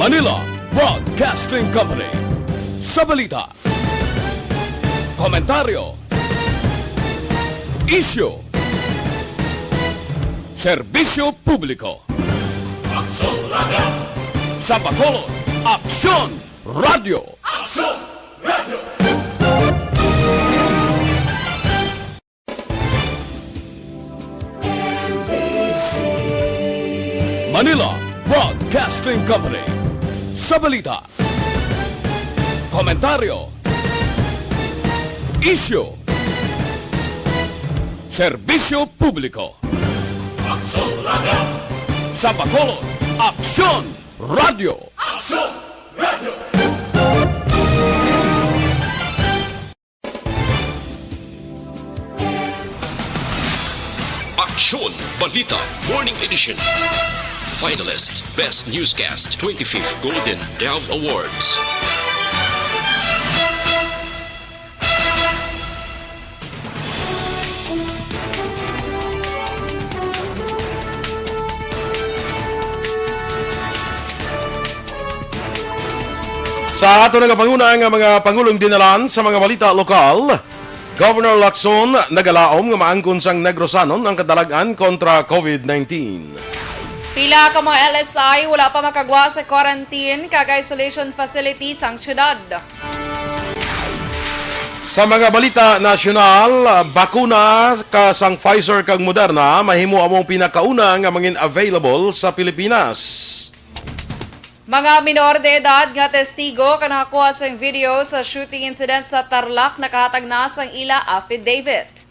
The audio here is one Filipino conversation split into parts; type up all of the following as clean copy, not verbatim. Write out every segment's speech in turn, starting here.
Manila Broadcasting Company. Sa balita, komentaryo, isyu, serbisyo publiko. Aksyon Radio! Sa Bacolod, Aksyon Radio! Aksyon Radio! Manila Broadcasting Company. Sa balita, komentaryo, isyu, serbisyo publiko. Aksyon Radio! Sa Bacolod, Aksyon Radio! Aksyon Radio! Aksyon Balita Morning Edition. Finalist Best Newscast 25th Golden Dove Awards. Sa ato nagapanguna ang mga pangulong dinalan sa mga balita lokal, Governor Aksyon nagalaom nga maangkon sang Negrosanon ang kadalagan kontra COVID-19. Pila ka mga LSI wala pa makagwa sa quarantine kag isolation facility sang syudad. Sa mga balita nasyonal, bakuna ka sang Pfizer kag Moderna mahimo among pinakauna nga mangin available sa Pilipinas. Mga minor de edad nga testigo ka nakakuha sa video sa shooting incident sa Tarlac nakahatag na sang ila affidavit.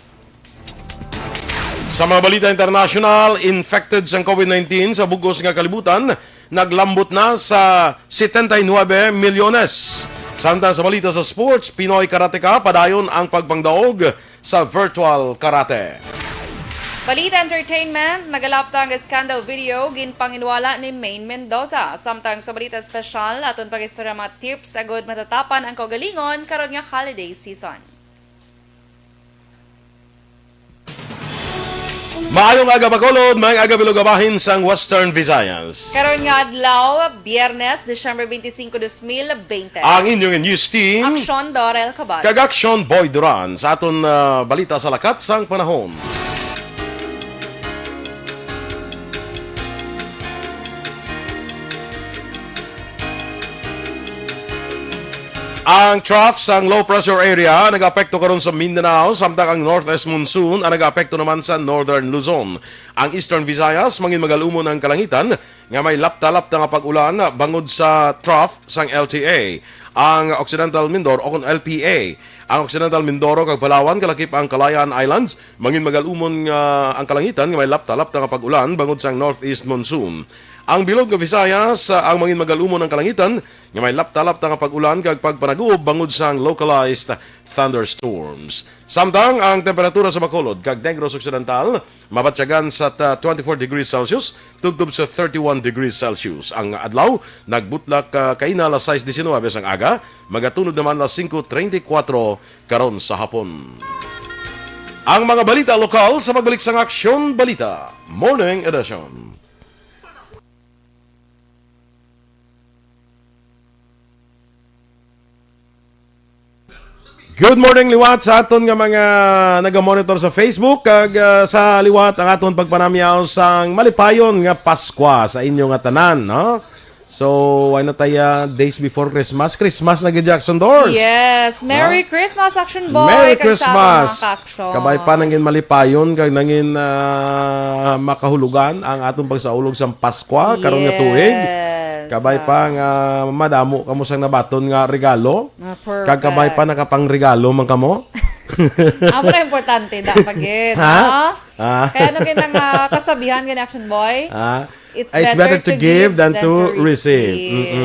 Sa mga balita international, infected sa COVID-19 sa bugos nga kalibutan, naglambot na sa 79 milyones. Samtang sa balita sa sports, Pinoy karateka padayon ang pagpangdaog sa virtual karate. Balita entertainment, nagalapta ang scandal video ginpanginwala ni Maine Mendoza. Samtang sa balita special, aton pag-istorya mga tips agad matatapan ang kaugalingon karon nga holiday season. Maayong aga Bacolod, maayong aga Bilugabahin sang Western Visayas. Karon nga adlaw, Biyernes, December 25, 2020. Ang inyong news team, Aksyon Dorel Cabatu. kag Aksyon Boy Duran sa aton balita sa lakat sang panahon. Ang trough sang low pressure area nag-apekto karon sa Mindanao samtang ang northwest monsoon ang nag-apekto naman sa northern Luzon. Ang eastern Visayas mangin magalumon ang kalangitan nga may lapta-lapta nga pag-ulan bangod sa trough sang LTA. Ang Occidental Mindoro o LPA. Ang Occidental Mindoro kag Palawan kalakip ang Calayan Islands mangin magalumon ang kalangitan nga may lapta-lapta nga pag-ulan bangod sang northeast monsoon. Ang bilog nga Visayas ang mangin magalumon ang kalangitan nga may lapta-lapta nga pag-ulan kag pagpanaguob bangod sang localized thunderstorms. Samtang ang temperatura sa Bacolod kag Negros Occidental mabatyagan sa 24 degrees Celsius tubtob sa 31 degrees Celsius. Ang adlaw nagbutlak kaina alas 6:19 sang aga, magatunod naman alas 5:34 karon sa hapon. Ang mga balita lokal sa pagbalik sang Aksyon Balita Morning Edition. Good morning liwat sa aton nga mga naga-monitor sa Facebook kag sa liwat ang aton pagpanamyaw sang malipayon nga Pasko sa inyo nga tanan, no? So, why na tayo days before Christmas? Christmas na Jackson Doors. Yes, Merry Christmas Action Boy. Merry kag Christmas. sa mga ka-aksyon. Kabay pa nangin malipayon kag nangin makahulugan ang atong pagsaulog sa Pasko karon nga tuig. Kabay pa nga madamo kamo sang nabaton nga regalo. Perfect. Kag kabay pa nakapangregalo man kamo. Amo na importante da pagit, Ha? no? Kaya ano kinang kasabihan gani Action Boy? It's better to give than to receive.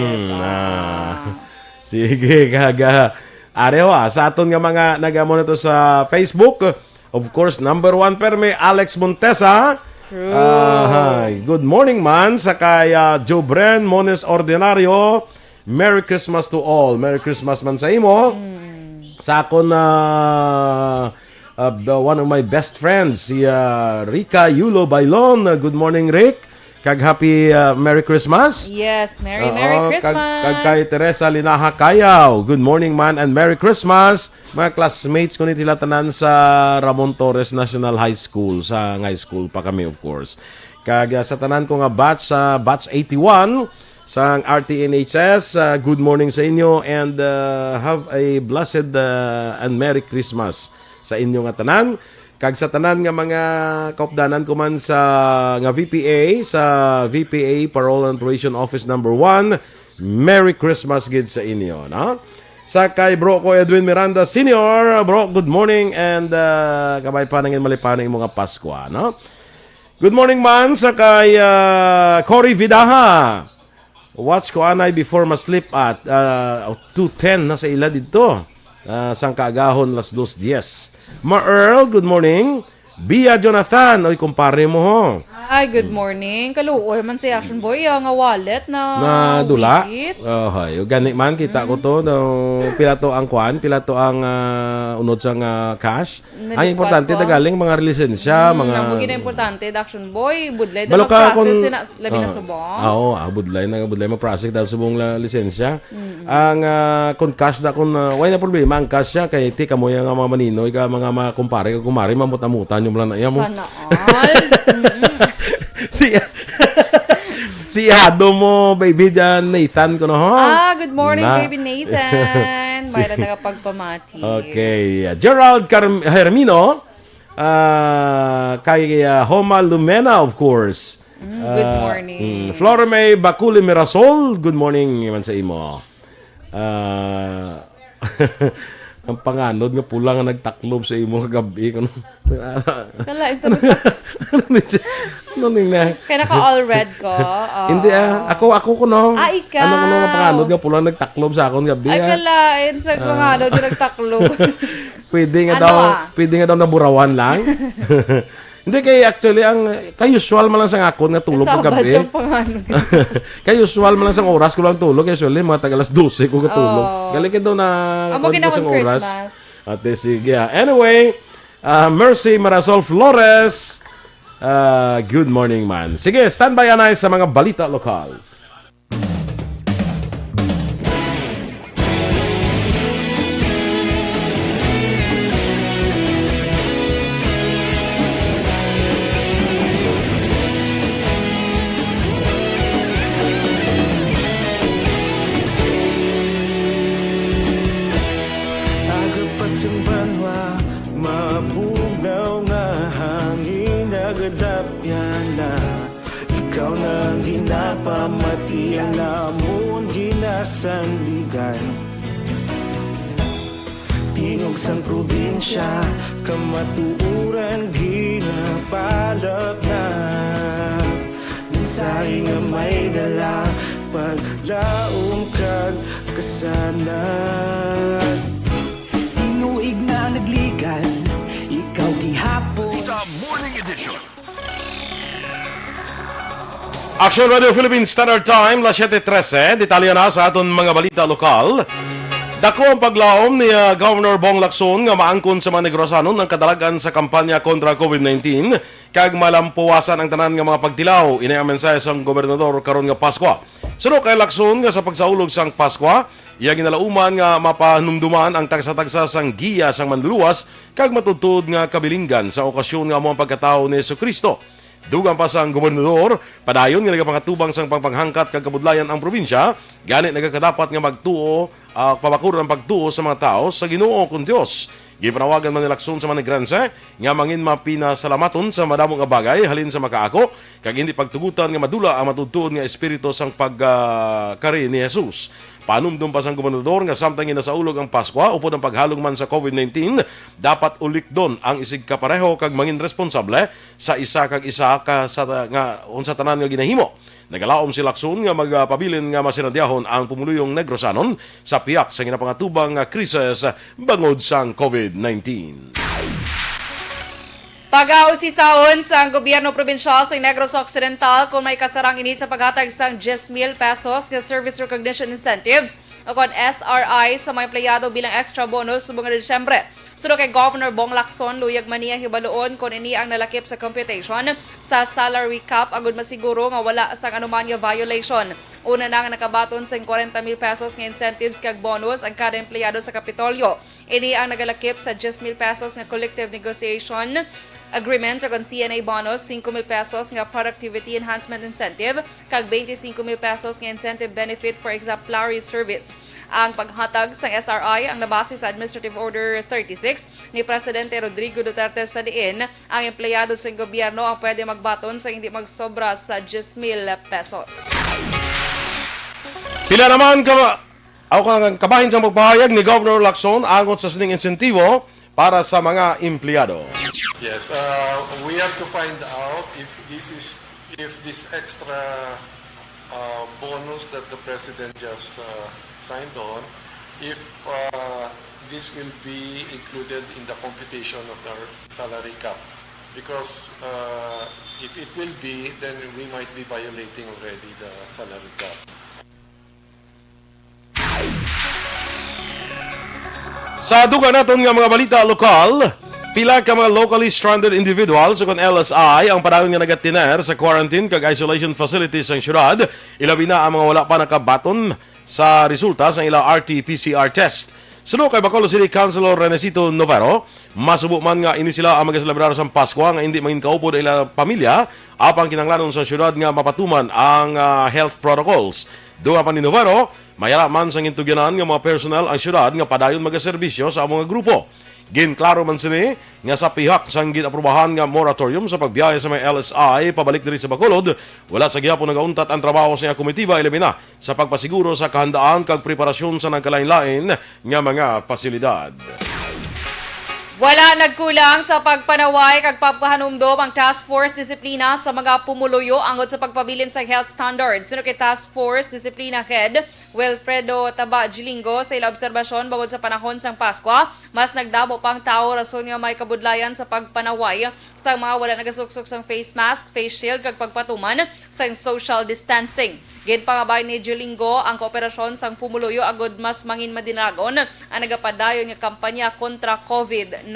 Sige, kaga. Arewa, sa aton nga mga nagamon ito sa Facebook, of course, number 1 perme, Alex Montesa. True. Hi. Good morning man sa kaya Jobren Mones Ordinario. Merry Christmas to all. Merry Christmas man sa imo. Sa akon one of my best friends, si Rica Yulo Bailon. Good morning, Rick. Kag happy Merry Christmas. Yes, Merry Christmas. Kag kay Teresa Linaha Kayaw. Good morning man and Merry Christmas. Mga classmates ko ni tila tanan sa Ramon Torres National High School. Sa high school pa kami of course. Kag sa tanan ko nga batch 81 sa RTNHS. Good morning sa inyo and have a blessed and Merry Christmas sa inyo nga tanan. Kag sa tanan nga mga kaupdanan ko man sa nga VPA, sa VPA Parole and Probation Office number 1, Merry Christmas gid sa inyo, no? Sa kay bro ko Edwin Miranda Senior, bro, good morning and kabay pa nangin malipaning mga Pasko, no? Good morning man sa kay Cory Vidaha. Watch ko anay before ma-sleep at 2:10 na sa ila dito. Sang kaagahon las 2:10. Ma-Earl, good morning. Bia Jonathan, oy kumpare mo ho. Ay, good morning. Kaluoy man si Action Boy, nga wallet Na dula. wigit. Hay, gani man kita ko to, no, pila to ang kwan, pila to ang unod sa cash. Ang importante ko. galing mga lisensya, mga Ang bugin na importante, Action Boy, budlay Balo na ka process kung- labi na subong. Oo, budlay ma-process dahil subong lisensya. Ang kung cash da kung why na problema ang cash siya kay ti kamo yang mga maninoy ka mga kumpare ka kumari mamuta-mutan yung plan na iya mo. Sana all. Si Ado mo, baby dyan, Nathan ko no ho. Good morning, Na. baby Nathan. Mayroon nakapagpamati. Okay. Gerald Hermino, kay Homa Lumena, of course. Good morning. Flora May Bakuli Mirasol, good morning man sa imo. Ang panganod nga pula nga nagtaklob sa imo kagabi. Kalain sa buta. Ano ning na? Kaya naka-all red ko. Hindi ako ko no. Ikaw. Ano ko no nga panganod nga pula nagtaklob sa akon gabi. Ay, kalain sa mga daw di nagtaklo. Pwede nga Ano daw, pwede nga daw naburawan lang. Hindi kay actually ang kay usual man lang sa akon nga tulog ko Sabad gabi. sa panganon. Kay usual man lang sa oras ko lang tulog usually mga tagalas 12 ko katulog. Galing ka daw na Amo ginawang sa oras. Christmas. Ate sige. Anyway, Mercy Marasol Flores. Good morning man. Sige, standby anay sa mga balita lokal. Agapasumbanwa, mabugnaw nga hangin nagadapyan na. Ikaw na ginapamati ang namon ginasandigan. Tingog sang probinsya, kamatuuran ginapalak na. Minsay nga may dala, paglaong kag kasanan. Inuig na nagligan, ikaw gihapon. The Morning Edition. Aksyon Radio Philippines Standard Time, las 7:13. Detalye na sa aton mga balita lokal. Dako ang paglaom ni Governor Bong Lacson nga maangkon sa mga Negrosanon ang kadalagan sa kampanya kontra COVID-19 kag malampuwasan ang tanan nga mga pagtilaw. Inay ang mensahe sang gobernador karon nga Pasko. Suno kay Lacson nga sa pagsaulog sang Pasko, iya ginalauman nga mapanumduman ang tagsa-tagsa sang giya sang manluluwas kag matudtod nga kabilinggan sa okasyon nga mo ang pagkatao ni Jesucristo. Dugang pa sang gobernador, padayon nga nagapangatubang sang pangpanghangkat kag kabudlayan ang probinsya, gani nagakadapat nga magtuo, pabakuran ang pagtuo sa mga tao sa Ginoo kun Dios. Gipanawagan man ni Lacson sa mga negranse nga mangin mapinasalamaton sa madamong nga bagay halin sa makaako kag hindi pagtugutan nga madula ang matudtuon nga espiritu sang pagkari ni Jesus. Panumdum pa sang gobernador nga samtang ginasaulog ang Pasko upod ang paghalong man sa COVID-19, dapat ulikdon ang isig kapareho kag mangin responsable sa isa kag isa ka sa nga unsa tanan nga ginahimo. Nagalaom si Lacson nga magpabilin nga masinadiyahon ang pumuluyong Negrosanon sa piyak sa ginapangatubang nga krisis bangod sang COVID-19. Pag-ausisaon sa gobyerno probinsyal sa Negros Occidental kung may kasarang ini sa paghatag sang 10,000 pesos nga service recognition incentives o kon SRI sa mga empleyado bilang extra bonus subong nga Disyembre. Suno kay Governor Bong Lacson, luyag man niya hibaloon kung ini ang nalakip sa computation sa salary cap agud masiguro nga wala sang anumanya violation. Una na nga nakabaton sa 40,000 pesos nga incentives kag bonus ang kada empleyado sa Kapitolyo. Ini ang nagalakip sa 10,000 pesos nga collective negotiation agreement o CNA bonus, 5,000 pesos nga productivity enhancement incentive, kag 25,000 pesos nga incentive benefit for exemplary service. Ang paghatag sa SRI ang nabase sa Administrative Order 36 ni Presidente Rodrigo Duterte sa diin, ang empleyado sa gobyerno ang pwede magbaton sa hindi magsobra sa 10,000 pesos. Pila naman kabahin sa magpahayag ni Governor Lacson angot sa sining insentibo para sa mga empleyado. Yes, we have to find out if this extra bonus that the president just signed on, if this will be included in the computation of the salary cap. Because if it will be, then we might be violating already the salary cap. Sa duga naton nga mga balita lokal, pila ka mga locally stranded individuals o kon LSI ang padayon nga nagatiner sa quarantine kag isolation facilities sa syudad, ilabi na ang mga wala pa nakabaton sa resulta sa ila RT-PCR test. Suno kay Bacolod City Councilor Renesito Novero, masubo man nga ini sila ang magaselebrar sa Pasko nga hindi mangin kaupod ila pamilya apang kinanglanon sa syudad nga mapatuman ang health protocols. Duha pa ni Novero, mayara man sang intugyanan nga mga personal ang syudad nga padayon magaserbisyo sa mga grupo. Ginklaro man sini nga sa pihak sang ginaprubahan nga moratorium sa pagbiyahe sa mga LSI pabalik diri sa Bacolod, wala sa gihapon nagauntat ang trabaho sa komitiba ilabi na sa pagpasiguro sa kahandaan kag preparasyon sa nagkalain-lain nga mga pasilidad. Wala nagkulang sa pagpanaway kag pagpahanumdom ang Task Force Disiplina sa mga pumuluyo angod sa pagpabilin sa health standards. Suno kay Task Force Disiplina Head Wilfredo Taba Gilingo sa ila obserbasyon bawod sa panahon sang Pasko, mas nagdamo pang tao rason nga may kabudlayan sa pagpanaway sa mga wala nagasuksok sang face mask, face shield kag pagpatuman sa social distancing. Ginpangabay ni Gilingo ang kooperasyon sang pumuluyo agud mas mangin madinagon ang nagapadayon nga kampanya kontra COVID-19.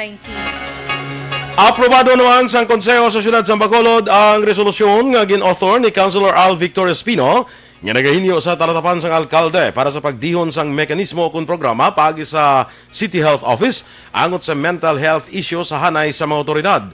Aprobado naman sa Konseho sa Siyudad sa Bacolod ang resolusyon nga gin-author ni Councilor Al Victor Espino nga nagahinyo sa talatapan sang alkalde para sa pagdihon sang mekanismo kung programa paagi sa City Health Office angot sa mental health issue sa hanay sa mga otoridad.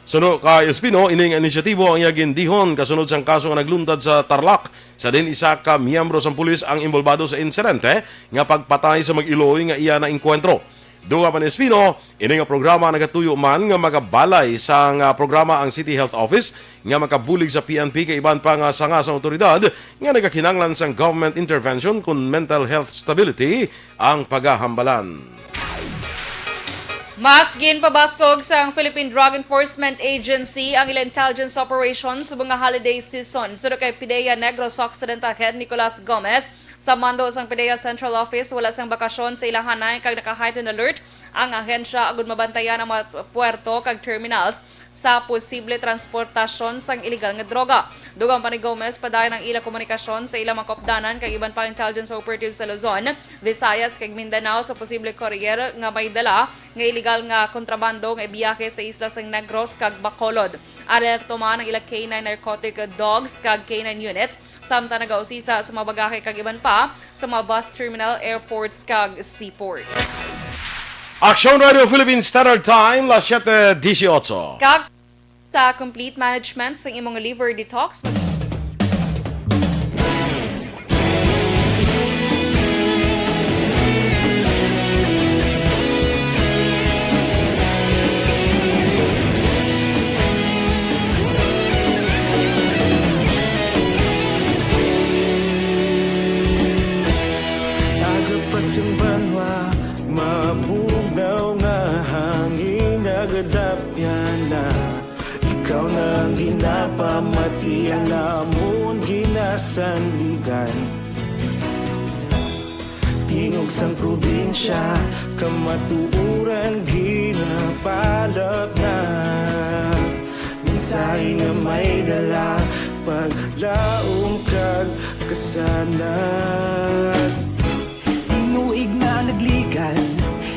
Suno kay Espino, ining inisyatibo ang iyagin dihon kasunod sang kaso nga nagluntad sa Tarlac. Sa din isa ka miyembro sang pulis ang involvado sa insidente nga pagpatay sa mag-Iloy nga iya na inkwentro. Duha pa ni Espino, ini nga programa nagatuyo man nga magabalay sa programa ang City Health Office nga makabulig sa PNP kay iban pa nga sanga sa otoridad nga nagakinanglan sang government intervention kung mental health stability ang pagahambalan. Mas ginpabaskog sa Philippine Drug Enforcement Agency ang ilang intelligence operations sa mga holiday season. Suno kay PIDEA Negros Occidental Head Nicolas Gomez, sa mando sang PIDEA Central Office, wala sang bakasyon sa ilang hanay kag naka-heightened alert ang ahensya agud mabantayan ang mga puerto kag terminals sa posible transportasyon sang illegal nga droga. Dugang pa ni Gomez, padayon ang ilang komunikasyon sa ilang mga kopdanan kag iban pa intelligence operatives sa Luzon, Visayas kag Mindanao sa posible courier nga may dala nga illegal nga kontrabando nga ibiyahe sa isla sang Negros kag Bacolod. Alerto man ang ilang K9 narcotic dogs kag K9 units samtang nagausisa sa mga bagahe kag iban pa sa mga bus terminal, airports kag seaports. Aksyon Radio Philippine Standard Time, las 7:18. Kag sa complete management sa imong liver detox. Agapas yung banwa, mabugnaw nga hangin nagadapyan na. Ikaw na ang ginapamati, ang namon ginasandigan. Tingog sang probinsya, kamatuuran ginapalap na. mensahe nga may dala paglaom kag kasanan. Tinuig na nagligan,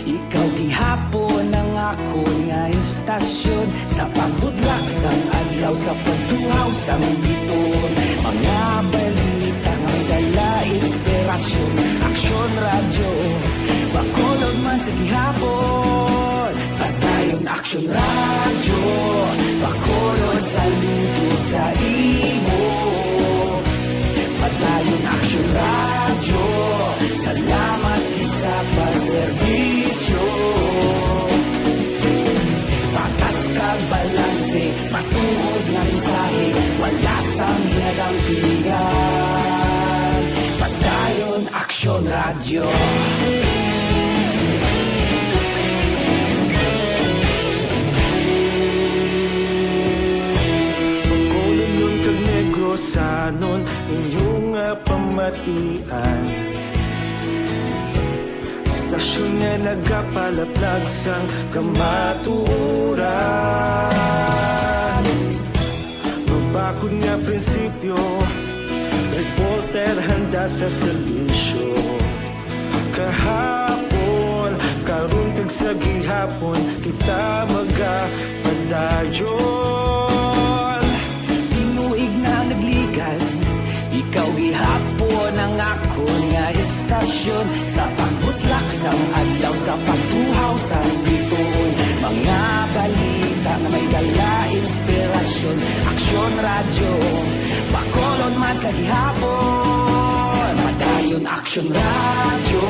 ikaw gihapon ang ako nga istasyon. Sa pagbudlak sang adlaw, sa pagtuhaw sang biton, mga balita nga dala inspirasyon. Aksyon radyo, bakolod man sa gihapon. Padayon Aksyon radyo, bakolod saludo sa imo. Padayon Aksyon radyo, salamat isa pagserbisyo. Patas kag balanse, matuod nga mensahe, wala sang ginadampingan. Padayon Aksyon radyo. Bakolod nun kag negrosanon inyong pamatian. Istasyon nga nagapalaplag sang kamatuuran. Mabakod nga prinsipyo, reporter handa sa serbisyo. Kahapon, karun kag sa gihapon, kita magapadayon. Tinuig na nagligan, ikaw gihapon ang ako nga istasyon. Sa pagbutlak sang adlaw, sa pagtuhaw sang biton, mga balita na may dala inspirasyon. Aksyon radyo, bakolod man sa gihapon. Padayon Aksyon radyo,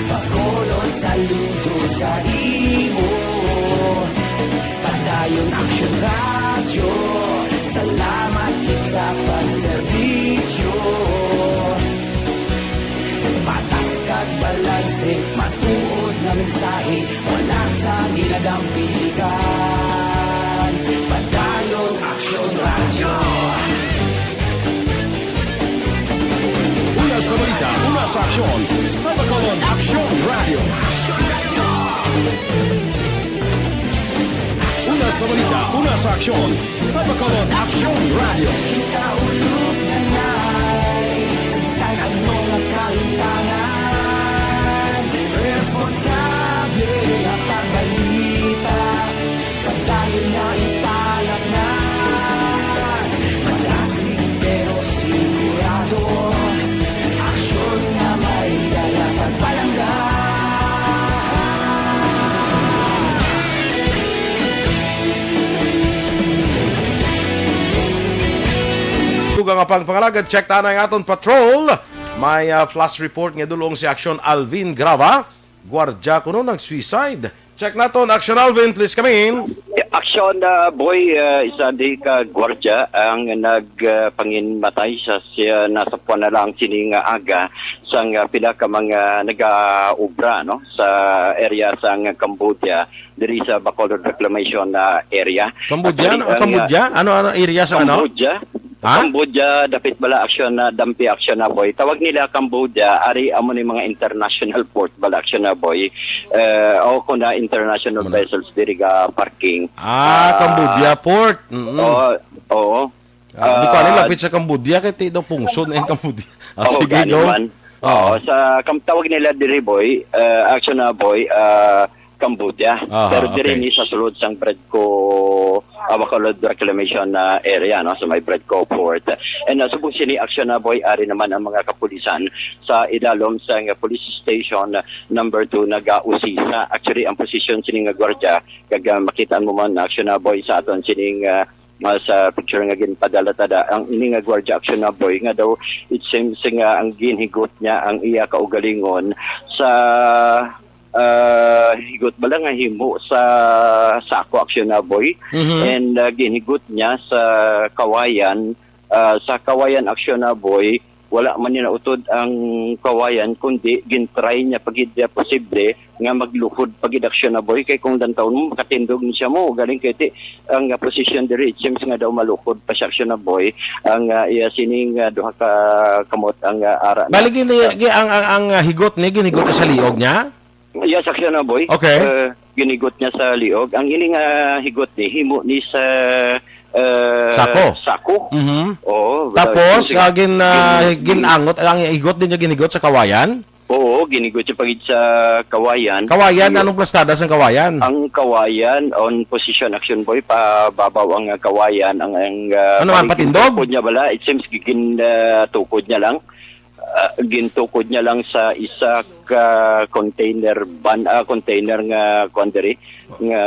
bakolod saludo sa imo. Padayon Aksyon radyo, salamat sa pagserbisyo. Patas kag balanse, matuod na mensahe, wala sa ginadampigan. Padayon Aksyon radyo. Una sa balita, una sa aksyon, sa Bacolod Aksyon Radio. Una sa balita, una sa aksyon, sa Bacolod Aksyon Radio. Kita ulog na na'y sigsang ang mga kahintangan. Responsable at pagbalita, pagdayon na ipalat na. Malasig pero sigurado, aksyon na may dala pagpalangga. Tugang nga pang pangalagad, check ta na ang aton patrol. May flash report nga dulong si Aksyon Alvin Grava. Gwardya kuno nag-suicide. Check naton, Aksyon Alvin, please come in. Aksyon boy, isa di ka gwardya ang nagpanginmatay sa siya nasa puwan na lang sining aga sang pila ka mga nag-ubra no sa area sang Cambodia diri sa Bacolod Reclamation area. Cambodia? Cambodia? Ano area sa ano? Cambodia. Ha? Cambodia, dapit bala aksyon na dampi aksyon na boy. Tawag nila Cambodia, ari amo ni mga international port bala aksyon na boy. O kung na international vessels diri ga parking. Cambodia port. Oo. Di ko alam, lapit sa Cambodia, kaya daw pungsod na yung Cambodia. Sige, go. Oo, sa tawag nila diri boy, aksyon na boy, Cambodia. Pero diri ni sa sulod sang Bredco Bacolod Reclamation area no sa may Bredco Port. And subong sini aksyon na boy ari naman ang mga kapulisan sa idalom sa police station number 2 nag-usisa. Actually ang position sining gwardya kag makita mo man aksyon na boy sa aton sining sa picture nga ginpadala-tada ang ini nga gwardya aksyon na boy nga daw it seems nga ang ginhigot niya ang iya kaugalingon sa higot bala nga himo sa sako aksyon na boy and ginigot niya sa kawayan aksyon na boy wala man niya nautod ang kawayan kundi gintry niya pagid posible nga maglukod pagid aksyon na boy kay kung dantawon mo makatindog ni siya mo galing kay ang position diri seems nga daw malukod pa siya aksyon na boy ang iya sining duha ka kamot ang ara Baligin ang higot ni ginigot sa liog niya. Yes, aksyon na boy. Okay. Ginigot niya sa liog. Ang ining higot ni himo ni sa Sako? Oo. Tapos, ginangot, ang igot din niya ginigot sa kawayan? Oo, ginigot siya pagid sa kawayan. Kawayan, anong plastada sa kawayan? Ang kawayan, on position, Aksyon Boy, pababaw ang kawayan. Ang ano man, patindog? Tukod niya bala, it seems tukod niya lang. Gintukod niya lang sa isa ka container nga quandary nga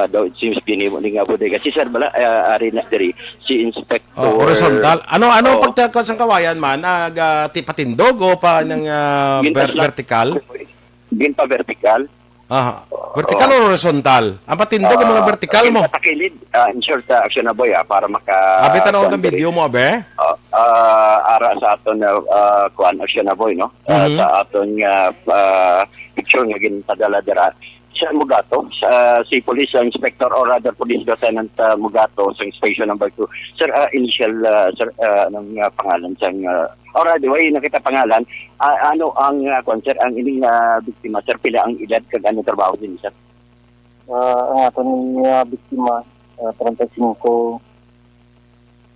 daw it seems ginimo ni nga bodega si sir bala ari na diri si inspector horizontal ano pagtakot sa kawayan man patindog o pa ng vertical ginpa vertical vertical o horizontal ang patindog ang mga vertical mo takilid in short Aksyon na boy para maka abita na ng video mo abe ara sa aton kuan Aksyon na boy no sa aton picture nga ginpadala dira sa Mugato si police inspector or rather police lieutenant Mugato sa station number 2 sir initial sir ng pangalan sa already way nakita pangalan ano ang concert ang ining biktima sir pila ang edad kag ano trabaho din sir ang aton biktima 35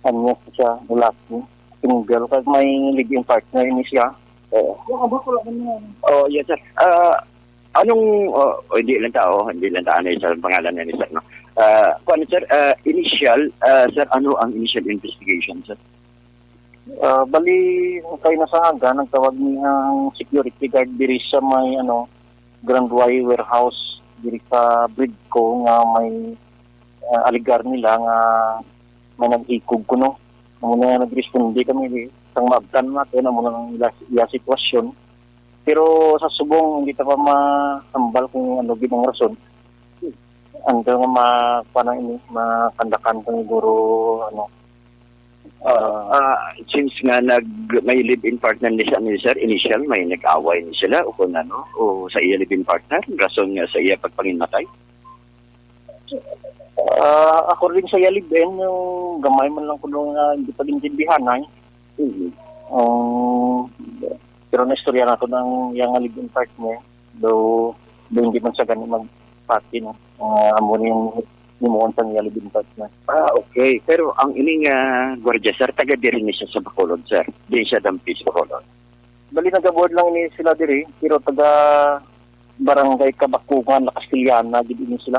anyos siya lalaki single kag may living partner ni siya yes sir anong hindi lang tao sa pangalan ni sir no kuan sir initial sir ano ang initial investigation sir bali kay nasa aga nagtawag ni ang security guard diri sa may Grand Y warehouse diri sa Bridco nga may aligar nila nga may nag-ikog kuno muna nag-responde kami sang maabtan natin muna ng sitwasyon pero sa subong hindi ta pa masambal kung ano gid ang rason ando nga makandakan ko siguro since nga may live-in partner ni sir, initial may nag-away ni sila o kung o sa iya live-in partner, rason nga sa iya pagpanginmatay? According sa iya live-in, yung gamay man lang ko hindi pa din tindihan pero na-istorya na ito ng yung live-in partner, though hindi man sa ganun magpati amo yung nimuon sa niya live-in partner. Okay. Pero ang ining gwardiya, sir, taga diri ni siya sa Bacolod, sir. Di siya dampis Bacolod. Bali nag-aboard lang ni sila diri, pero taga barangay Kabakungan na Castellana, di din sila.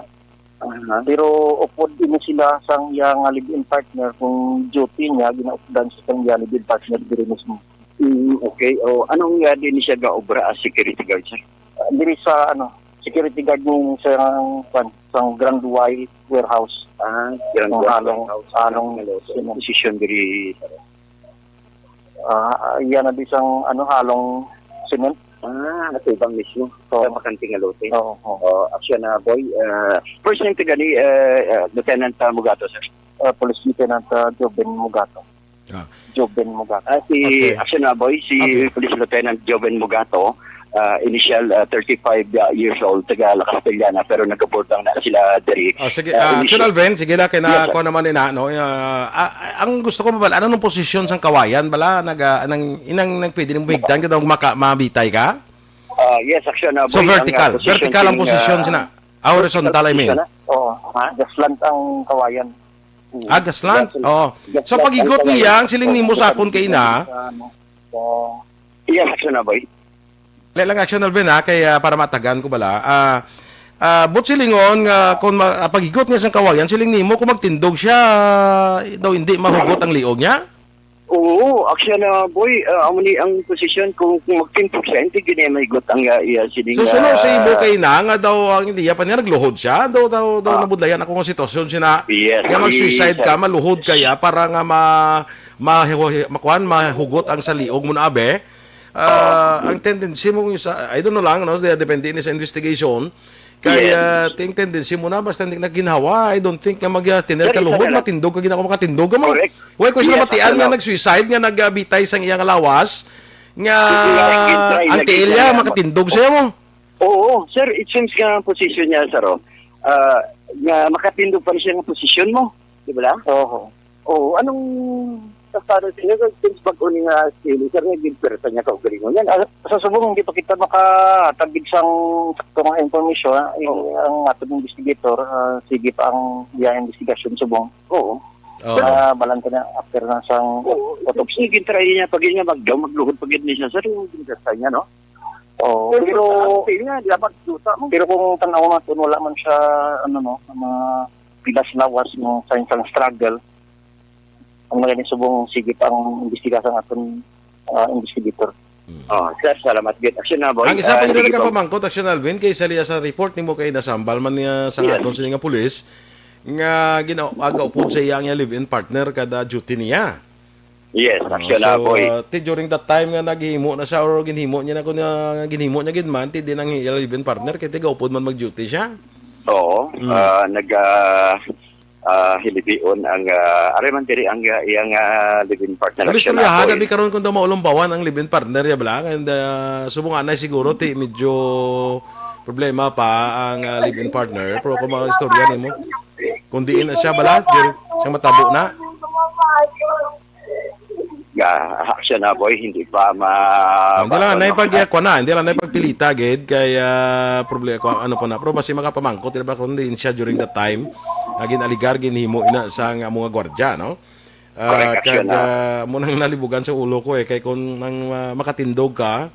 Pero upod din sila sang yang live-in partner kung duty niya, ginaupdan sa sang live-in partner diri mismo. Okay. O anong din siya ga-obra as security guard, sir? Diri sa security guard ng sang Grand Y warehouse. Grand Y halong position diri. Yan na isang halong cement. Natubang mismo. Sa makanting lote. Aksyon na boy. First name taga ni Lieutenant Mugato, sir. Police Lieutenant Joven Mugato. Joven Mugato. Si Aksyon na boy, si Police Lieutenant Joven Mugato. Initial 35 years old, taga La Castellana, pero nag-aboard lang na sila diri. Sige, Aksyon Alvin, sige na, ko naman ang gusto ko ba, ano nung posisyon sang kawayan, bala, inang pwede nang bigtan ka daw mabitay ka? Yes, Aksyon na boy. So vertical ang posisyon sina. Horizontal, I mean. Gaslant ang kawayan. Gaslant? So pagigot niya, ang siling nimo sa akon kay na. Yes, Aksyon na boy. Lang Aksyon Alvin kay para matagan ko bala. But silingon kung pagigot niya sa kawayan, siling nimo kung magtindog siya daw hindi mahugot ang liog niya. Oo, Aksyon na boy, amuni ang posisyon kung magtindog siya, hindi gini mahigot ang iya siling. So sunod sa ibo kay na nga daw ang hindi pa niya nagluhod siya, daw nabudlayan ako ng sitwasyon siya nga mag-suicide ka, maluhod kaya para nga mahugot ang sa liog mo na abe. Ang tendency mo I don't know lang depende sa investigation kaya ting tendency mo na basta hindi na ginhawa I don't think nga mag-tiner ka luhod matindog ka ginako makatindog ka mo way ko sila matian nga nag-suicide nga nagbitay sang iyang lawas nga ang tiilya makatindog siya mo. Oo sir, it seems nga position niya sir nga makatindog pa siya nga position mo di ba? Oo anong para sa inyo, since pag-uni nga sila, sir, nag-impersa niya kaugalingon yan. Sa subong, hindi pa kita makatabig sang mga informasyon. Ang ating investigator, sige pa ang investigasyon subong. Oo. Balanta na after na sang Autopsy, gintry niya pag niya magluhod pag niya siya, sir, yung ginasay niya, no? Pero kung tanaw natin, wala man siya, mga pilas lawas ng signs ng struggle. Ang magaling subong sigip ang investigasyon natin investigator. Sir, salamat gid. Aksyon na, boy. Ang isa pa rin nagkapamangkot, Aksyon Alvin, kay saliya sa report ni mo kay nasambal man niya sa aton sa nga pulis, nga ginagaupod sa iyang live-in partner kada duty niya. Yes, Aksyon na, boy. During that time nga naghimo na siya or ginhimo niya na kung ginhimo niya gidman, ti din ang live-in partner, kaya tigaupod man mag-duty siya. Oo, hilibion ang areman diri ang iyang live-in partner. Aksyon na, boy. Dabi karon kung daw maulumbawan ang live-in partner ya bala, and subungan na siguro ti medyo problema pa ang live-in partner, pero kung mga istorya nimo kung diin na siya bala, siyang matabo na. Aksyon na, boy, hindi pa hindi lang na ipagpilita gid kaya problema ano pa na, pero basi makapamangkot diba kung diin siya during that time ginaligar ginhimo ina sa mga gwardiya, no? Kaya munang nalibugan sa ulo ko kay kung nang makatindog ka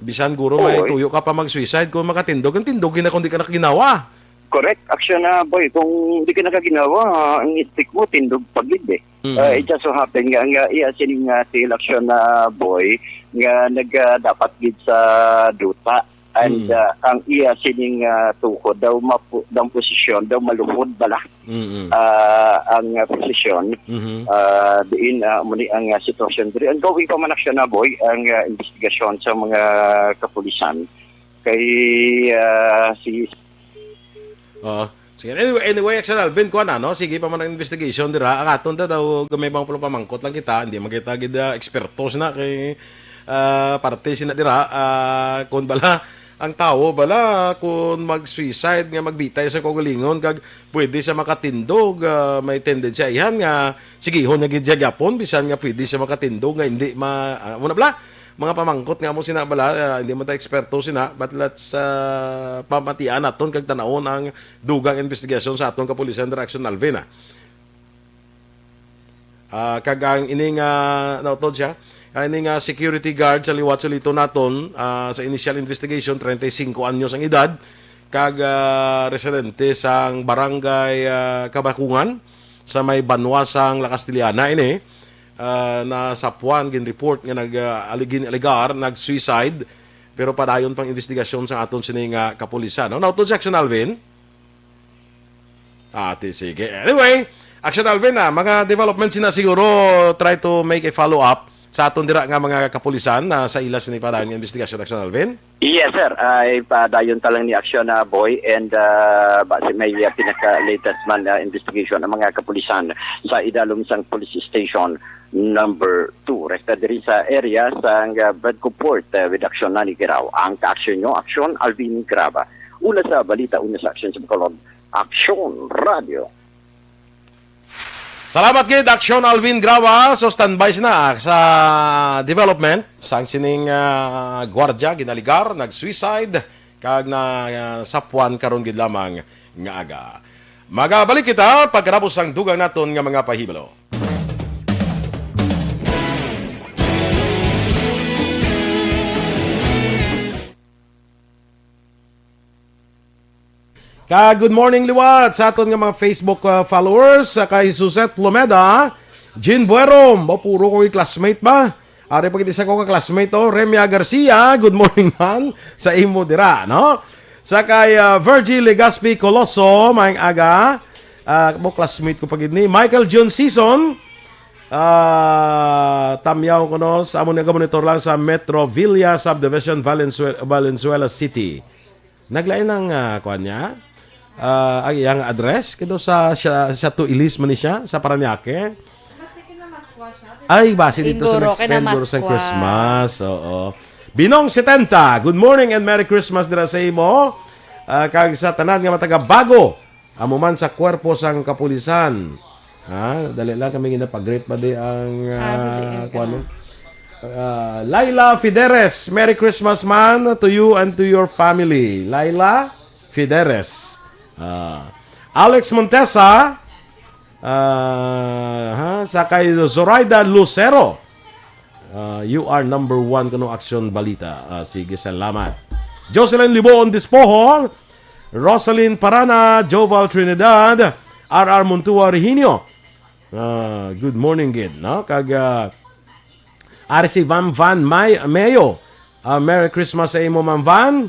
bisan guro may tuyo ka pa mag-suicide kung makatindog, ang tindogin na kung di ka nakaginawa. Correct. Aksyon na, boy. Kung di ka nakaginawa, ang stick mo, tindog pagid eh. It just so happen nga sining til aksyon na, boy, nga dapat gid sa duta. And ang sining tukod daw posisyon, daw maluhod bala. Ang posisyon, diin muli ang sitwasyon diri. Ang gawin pa man aksyon na, boy, ang investigasyon sa mga kapulisan kay sige. Anyway, Aksyon Alvin, kuha na, no? Sige pa man ang investigation, dira. Ang aton daw, gamay bang pamangkot lang kita. Hindi magkita gida ekspertos na kay parte sina dira. Kung bala, ang tao bala, kung mag-suicide, nga magbitay sa kagalingon, kag pwede siya makatindog, may tendency yan nga, sige, ho, nagidjagapon, bisan nga pwede siya makatindog, nga hindi muna bala, mga pamangkot nga mo sina bala, hindi mo tayo eksperto sina, but let's pamatian naton kag tanaon ang dugang investigasyon sa aton kapulisan dira Aksyon Alvin. Kag ang ining nautod siya, ining security guard sa liwat sulito naton sa initial investigation 35 anyos ang edad, kag residente sang barangay Kabakungan sa may Banwasang La Castillana ini. Na sapuan gin-report nga aligar nag-suicide pero padayon pang investigasyon sa aton sining kapulisan. No? Now to Aksyon Alvin. Sige. Anyway, Aksyon Alvin mga developments na siguro try to make a follow-up sa aton dira nga mga kapulisan na sa ilas ni padayon nga investigasyon, Aksyon Alvin. Yes, sir. Ay padayon talang ni Aksyon na, boy, and base may pinaka-latest man investigation ng mga kapulisan sa idalom sang police station number 2. Resta diri sa area sa Bradco Port with Aksyon na ni Kiraw. Ang ka-aksyon nyo, Aksyon Alvin Graba. Una sa balita, una sa Aksyon sa Bacolod, Aksyon Radio. Salamat gid Aksyon Alvin Graba. So standby na sa development sang sining gwardiya ginaligar nag-suicide kag na sapuan karon gid lamang nga aga. Magabalik kita pagkatapos ang dugang naton nga mga pahibalo. Good morning liwat sa aton nga mga Facebook followers kay Suset Plomeda, Jean Buerom, puro ko classmate ba? Ari pagkita ko ka classmate Remia Garcia, good morning man sa imo dira, no? Sa kay Virgil Legaspi Coloso, maayong aga, mo classmate ko pagid ni Michael John Season, tamyaw ko no, sa amon nga monitor lang sa Metro Villa Subdivision, Valenzuela City. Naglain ng kuan niya. Ang iyang address kito sa to ilis man siya sa Paranaque. Ay base dito sa next sa Christmas. Oo. Binong 70. Good morning and Merry Christmas dira sa imo. Kag sa tanan nga mataga bago amo man sa kwerpo sang kapulisan. Dali lang kami ginapag-greet pa di ang kuano. Laila Fideres, Merry Christmas man to you and to your family. Laila Fideres. Alex Montesa, Sakay Zoraida Lucero. You are number 1 kuno Aksyon Balita. Sige, salamat. Jocelyn Libon Dispoho, Rosalyn Parana, Joval Trinidad, R.R. Montua Rehinio. Good morning, gid, no? RC Van Mayo. Merry Christmas sa imo, Ma'am Van.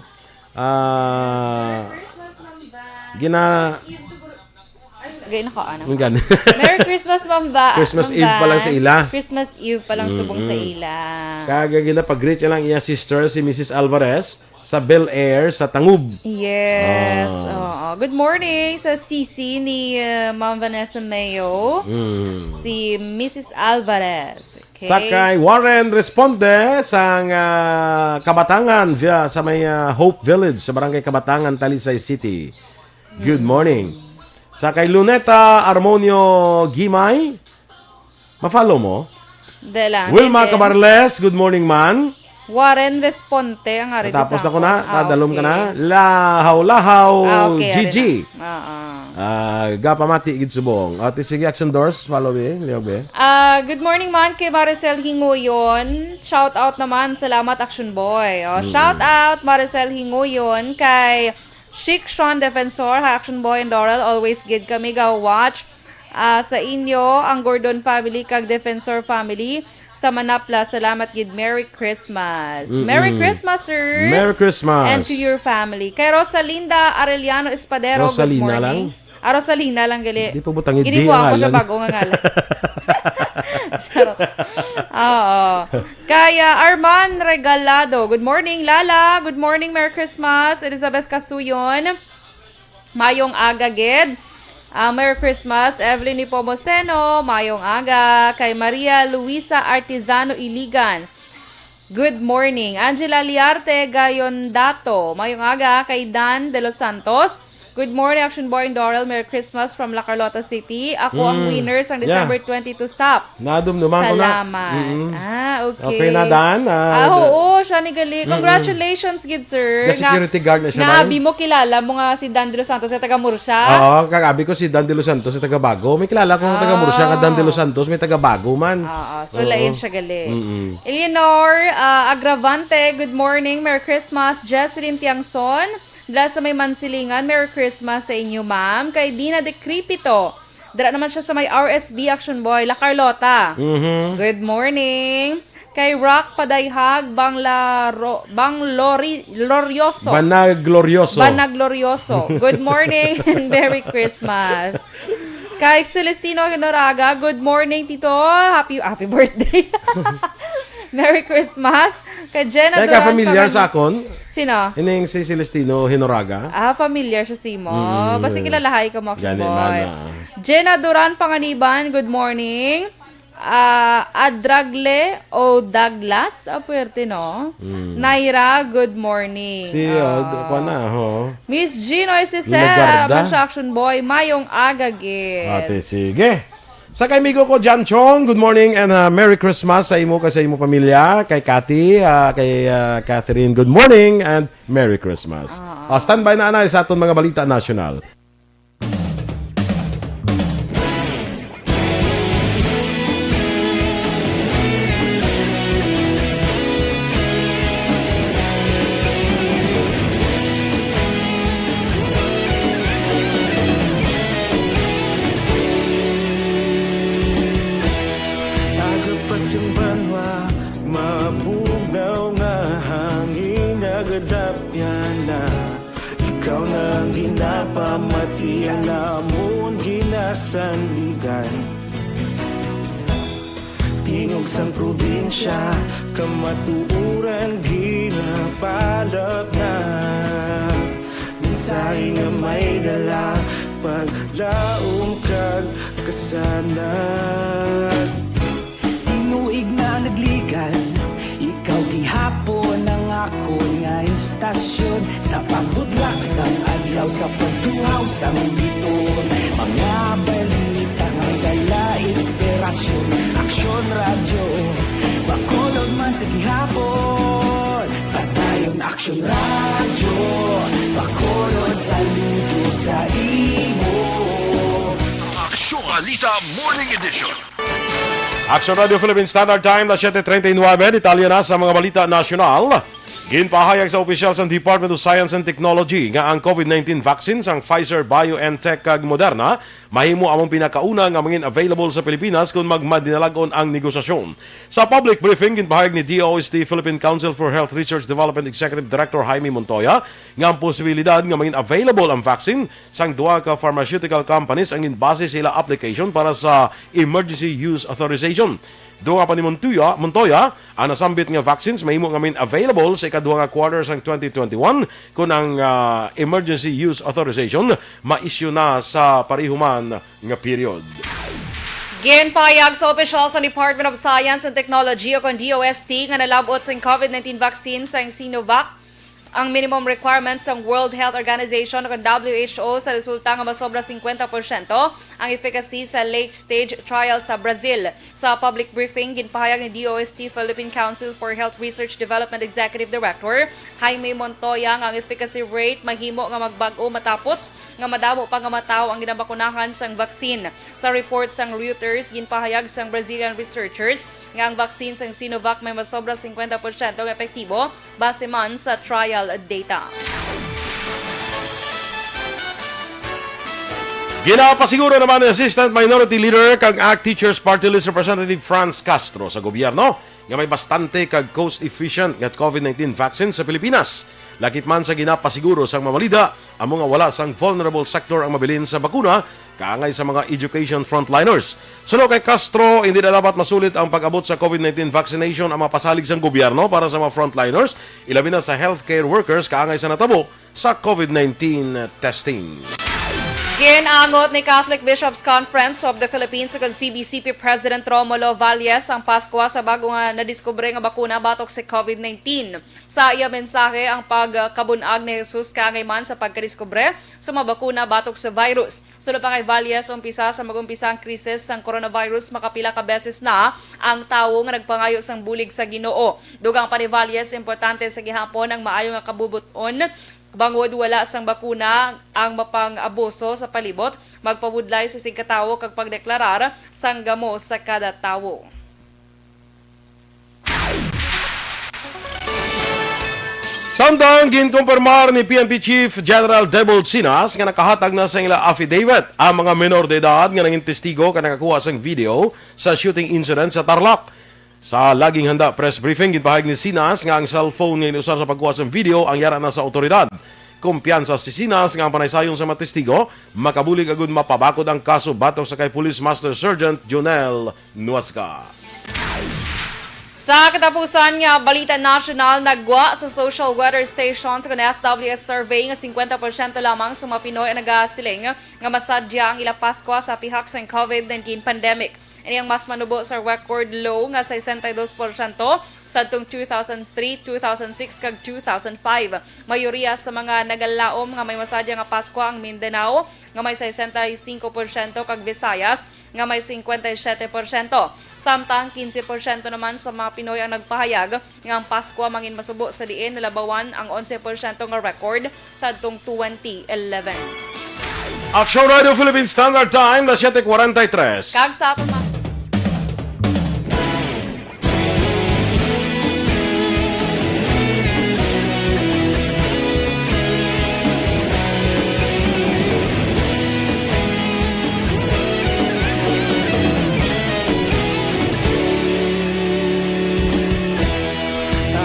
Merry Christmas, Ma'am Van. Christmas Eve pa lang sa ila. Christmas Eve pa lang subong sa ila. Pag-greet niya lang iya sister, si Mrs. Alvarez, sa Bel Air, sa Tangub. Yes. Good morning sa CC ni Ma'am Vanessa Mayo. Si Mrs. Alvarez. Okay. Sakay Warren Responde sa Kabatangan via sa may Hope Village sa Barangay Kabatangan, Talisay City. Good morning. Sakay Luneta Armonio Gimay. Ma-follow mo? Wilma Cabarles, good morning, man. Warren Responde ang ari. Tapos na ko na, dalom ka na. Lahaw, Gigi. Gapamati gid subong. Sige, Action Doors, follow me, Leobe. Good morning man kay Maricel Hinguyon. Shout out naman, salamat Action Boy. Shout out Maricel Hinguyon kay Chic Sean Defensor, Action Boy and Dorel. Always gid kami watch sa inyo ang Gordon family kag Defensor family. Sa Manapla, salamat gid. Merry Christmas. Merry Christmas, sir. Merry Christmas. And to your family. Kay Rosalinda Arellano Espadero, Rosalina good morning. lang? Rosalina lang, gali. Di pa butang hindi ko ako siya bago nga ngalan. Kaya Arman Regalado, good morning, Lala. Good morning, Merry Christmas. Elizabeth Casuyon. Mayong aga, gid. Merry Christmas, Evelyn Nipomoceno, mayong aga. Kay Maria Luisa Artizano Iligan, good morning. Angela Liarte Gayondato, mayong aga. Kay Dan De Los Santos, good morning, Action Boy and Dorel. Merry Christmas from La Carlota City. Ako ang winners ang December 22 SAP. Nadumduman ko na. Salamat. Okay. Okay na, Dan. Oo, siya ni gali. Congratulations, good sir. Security guard na siya. Naabi mo, kilala mo nga si Dan De Los Santos sa taga Murcia. Oo, kagabi ko si Dan De Los Santos sa taga Bago. May kilala ko sa taga Murcia nga Dan De Los Santos, may taga Bago man. So lain siya gali. Eleanor Agravante, good morning. Merry Christmas. Jesseline Tiangson, dala sa may Mansilingan, Merry Christmas sa inyo, ma'am. Kay Dina De Cripito, dala naman siya sa may RSB Action Boy, La Carlota. Good morning. Kay Rock Padayhag, Banglorioso. Banaglorioso. Good morning and Merry Christmas. Kay Celestino Hinoraga, good morning, Tito. Happy birthday. Merry Christmas. Kay Jenna Duran. Kaya familiar sa akon? Sino? Ining si Celestino Hinoraga. Familiar siya si mo. Basta kilalahay ka mo, Action Boy. Jenna Duran Panganiban, good morning. Adragle o Douglas, puwerte, no? Naira, good morning. Miss Gino Isisel, Action Boy, mayong agagit. Sige. Sa kay amigo ko, Jan Chong, good morning and Merry Christmas sa imo sa imo pamilya. Kay Cathy, kay Catherine, good morning and Merry Christmas. Standby na anay sa aton mga balita national. Pamatian namon ginasandigan tingog sang probinsya kamatuuran ginapalap na mensahe nga may dala paglaom kag kasanad tinuig na nagligan ikaw gihapon ang ako nga istasyon sa pagbudlak sang adlaw sa pagtuhaw sang biton mga balita nga dala inspirasyon Aksyon Radyo bakulog man sa gihapon patayon Aksyon Radyo bakulog saludo sa imo Aksyon Balita Morning Edition. Aksyon Radio Philippine Standard Time na 7:39, detalye na sa mga balita nasyonal. Ginpahayag sa opisyal sa Department of Science and Technology nga ang COVID-19 vaccines ang Pfizer, BioNTech kag Moderna mahimo among pinakauna nga mangin available sa Pilipinas kung magmadinalagon ang negosasyon. Sa public briefing ginpahayag ni DOST Philippine Council for Health Research Development Executive Director Jaime Montoya nga ang posibilidad nga mangin available ang vaccine sang duha ka pharmaceutical companies ang inbase sila application para sa emergency use authorization. Doon pa ni Montoya, ang nasambit nga vaccines mahimo nga min available sa ikaduha nga quarter sang 2021 kung ang emergency use authorization ma-issue na sa parihuman nga period. Ginpahayag sa opisyal sa Department of Science and Technology o kung DOST nga nalabot sa COVID-19 vaccine sa Sinovac ang minimum requirements ng World Health Organization o WHO sa resulta nga masobra 50% ang efficacy sa late-stage trial sa Brazil. Sa public briefing, ginpahayag ni DOST Philippine Council for Health Research Development Executive Director Jaime Montoya nga ang efficacy rate mahimo nga magbago matapos nga madamo pa nga matawo ang ginabakunahan sang vaccine. Sa report sang Reuters, ginpahayag sang Brazilian researchers nga ang vaccine sang Sinovac may masobra 50% nga epektibo base man sa trial data. Ginapasiguro naman ni Assistant Minority Leader kag ACT Teachers Party List Representative Franz Castro sa gobyerno nga may bastante kag cost-efficient nga COVID-19 vaccine sa Pilipinas. Lakip man sa ginapasiguro sang mamalida, ang mga wala sang vulnerable sector ang mabilin sa bakuna kaangay sa mga education frontliners. Suno kay Castro, hindi na dapat masulit ang pag-abot sa COVID-19 vaccination ang mapasalig sang gobyerno para sa mga frontliners, ilabi na sa healthcare workers kaangay sa natabo sa COVID-19 testing. Ginangot ni Catholic Bishops Conference of the Philippines sa CBCP President Romulo Valles ang Pasko sa bago nga nadiskubre nga bakuna batok sa COVID-19. Sa iya mensahe ang pagkabunag ni Jesus kaangay man sa pagkadiskubre sa mga bakuna batok sa virus. Sulod pa kay Valles, umpisa sa magumpisa ang krisis sang coronavirus makapila ka beses na ang tawo nga nagpangayo sang bulig sa Ginoo. Dugang pa ni Valles, importante sa gihapon ang maayo nga kabubuton bangod wala sang bakuna ang mapang-abuso sa palibot, magpabudlay sa sigkatawo kag pagdeklarar sang gamo sa kada tawo. Samtang ginkumpirmar ni PNP Chief General Debold Sinas nga nakahatag na sa ila affidavit ang mga menor de edad nga nanging testigo ka nakakuha sang video sa shooting incident sa Tarlac. Sa laging handa press briefing, ginpahayag ni Sinas nga ang cellphone nga inusar sa pagkuha ng video ang yara na sa otoridad. Kumpiyansa si Sinas nga ang panaysayon sa mga testigo, makabulig agud mapabakod ang kaso batok sa kay Police Master Sergeant Jonel Nuasca. Sa katapusan nga balita national, nagwa sa social weather station sa SWS survey nga 50% lamang sa mga Pinoy ang nagasiling nga masadya ang ila Pasko sa pihak sa COVID-19 pandemic. Ini ang mas manubo sa record low nga 62% sa atong 2003, 2006 kag 2005. Mayoriya sa mga nagalaom nga may masadya nga Pasko ang Mindanao nga may 65% kag Visayas nga may 57%. Samtang 15% naman sa mga Pinoy ang nagpahayag nga ang Pasko mangin masubo sa diin nalabawan ang 11% nga record sa atong 2011. Aksyon Radio Philippine Standard Time na 7:43. Kag sa aton mga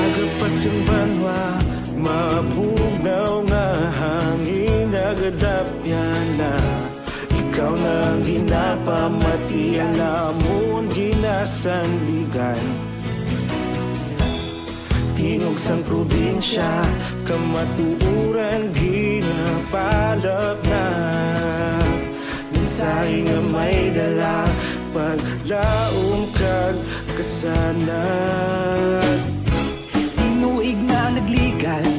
Agapasang banwa, mapugnaw nga hangin nagadapyan na. Ikaw na ang ginapamatian namon ginasandigan. Tingog sang probinsya, kamatuuran ginapalap na. Mensahe nga may dala, paglaom kag kasanag. Tinuig na nagligan,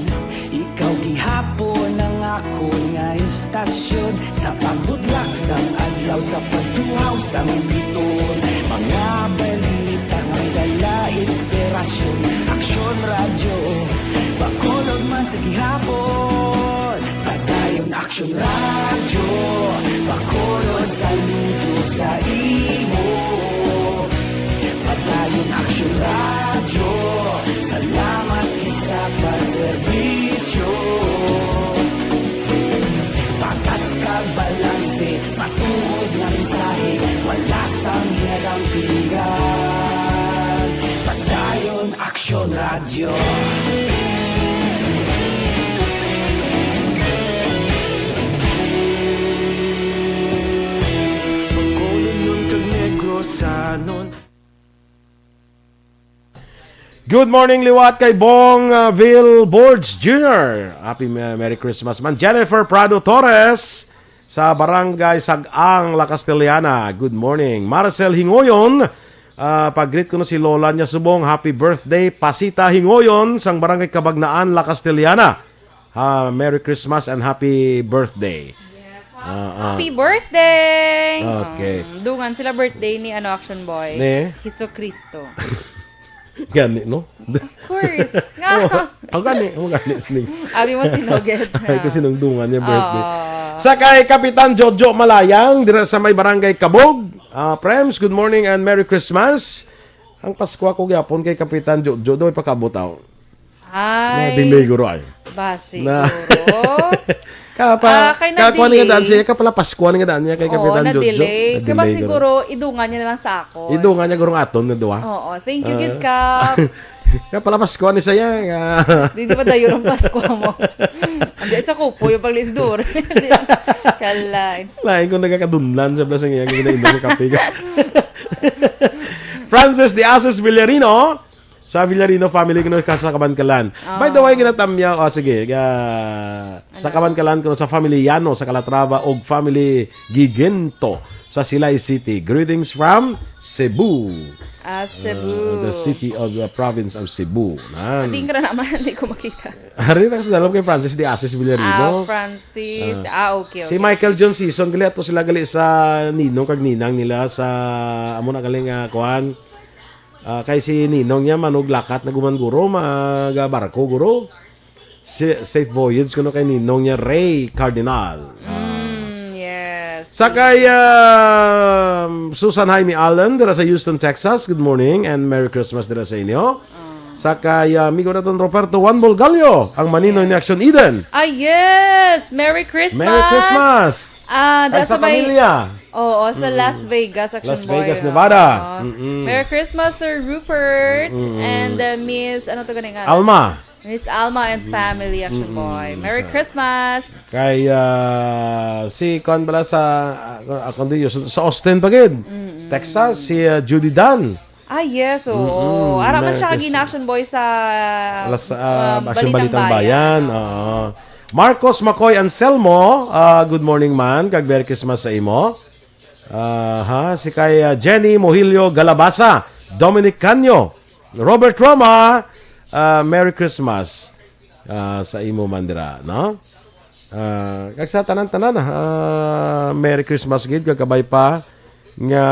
ikaw gihapon ang ako nga istasyon. Sa pagbudlak sang adlaw, sa pagtuhaw sang biton. Mga balita nga dala inspirasyon. Aksyon radyo, bakolog man sa gihapon. Padayon Aksyon radyo, bakolog sa luto sa matuod na mensahe, wala sang hinadampingan. Pagdayon Aksyon Radio. Pagkulong kag negro sa nun. Good morning, liwat kay Bong Boards Jr. Happy Merry Christmas man. Jennifer Prado Torres sa Barangay Sag-ang, La Castellana. Good morning. Marcel Hingoyon, pag-greet ko na si Lola niya subong. Happy birthday, Pasita Hingoyon, sang Barangay Kabagnaan, La Castellana. Merry Christmas and happy birthday. Happy birthday! Okay. Dungan sila birthday ni Action Boy. Ne? Hesus Cristo. Gani, no? Of course. Nga. Ang gani. Abi mo sinugid. Ay, kasi nung dungan niya birthday. Sa kay Kapitan Jojo Malayang, dira sa may Barangay Kabog. Prems, good morning and Merry Christmas. Ang Pasko ko gyapon kay Kapitan Jojo, doy pa kabutaw. Ay. Delay guro ay. Basi Na. guro. Kakuha nga daan siya, kapala Pasko nga daan niya kay Kapitan Jojo. Na-delay. Kaya ba siguro, idungan niya na lang sa ako. Idungan niya gurong aton na duwa. Oo, thank you, Gid Kap. Kaya pala Pasko ni saya. Di ba dayo ng Pasko mo? Hindi, isa ko po yung pag-lis door. Kalain. Lain kung nagkakadunlan sa blasang iya, kaya na yung kapiga. Francis de Asos Villarino, sa Villarino family ko sa Kabankalan. By the way, ginatamya, sige, sa Kabankalan ko sa family Yano, sa Calatrava, og family Gigento, sa Silay City. Greetings from Cebu. Cebu. The city of the province of Cebu. Hindi ka na naman, hindi ko makita. Hari na sa dalam kay Francis de Asos Villarino. Francis. Okay. Si Michael John Season, gali ato sila gali sa Ninong kag Ninang nila sa amo na galing kuan. Kay si Ninong niya manog lakat na gumanguro magabarko guro. Safe voyage kuno kay Ninong niya Ray Cardinal. Yes. Sa kay Susan Jaime Allen dira sa Houston, Texas. Good morning and Merry Christmas dira sa inyo. Sa kay amigo naton Roberto Juan Bolgalio, ang maninoy ni Action Eden. Yes! Merry Christmas! Merry Christmas! Sa pamilya. Oo, sa Las Vegas, Action Las Boy. Vegas, Nevada. Merry Christmas, Sir Rupert. And Miss, ano to ganing nga? Alma. Miss Alma and family, Action Boy. Merry Christmas! Kay si Kon bala sa sa Austin pagid. Texas, si Judy Dan. Yes, oo. Araman siya kaging Action Boy sa Action Balitang Bayan. Marcos Macoy Anselmo, good morning man, kag Merry Christmas sa imo. Si kay Jenny Mohilio Galabasa, Dominic Canyo, Robert Roma, Merry Christmas sa imo mandira, no? Kag sa tanan-tanan, Merry Christmas gid kag kabay pa nga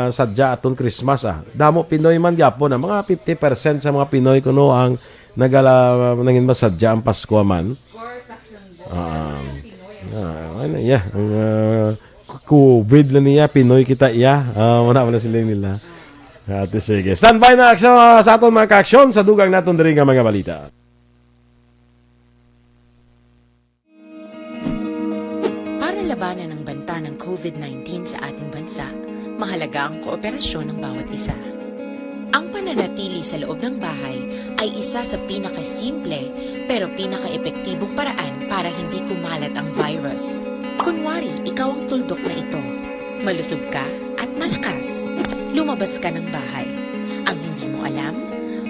sadya aton Christmas Damo Pinoy man gyapon mga 50% sa mga Pinoy kuno ang nangin masadya ang Pasko man. COVID lang niya, Pinoy kita iya. Wala sila nila. Sige. Standby na sa aton mga ka-aksyon sa dugang naton diri nga mga balita. Para labanan ang banta ng COVID-19 sa ating bansa, mahalaga ang kooperasyon ng bawat isa. Ang pananatili sa loob ng bahay ay isa sa pinakasimple pero pinaka-epektibong paraan para hindi kumalat ang virus. Kunwari, ikaw ang tuldok na ito. Malusog ka at malakas. Lumabas ka ng bahay. Ang hindi mo alam,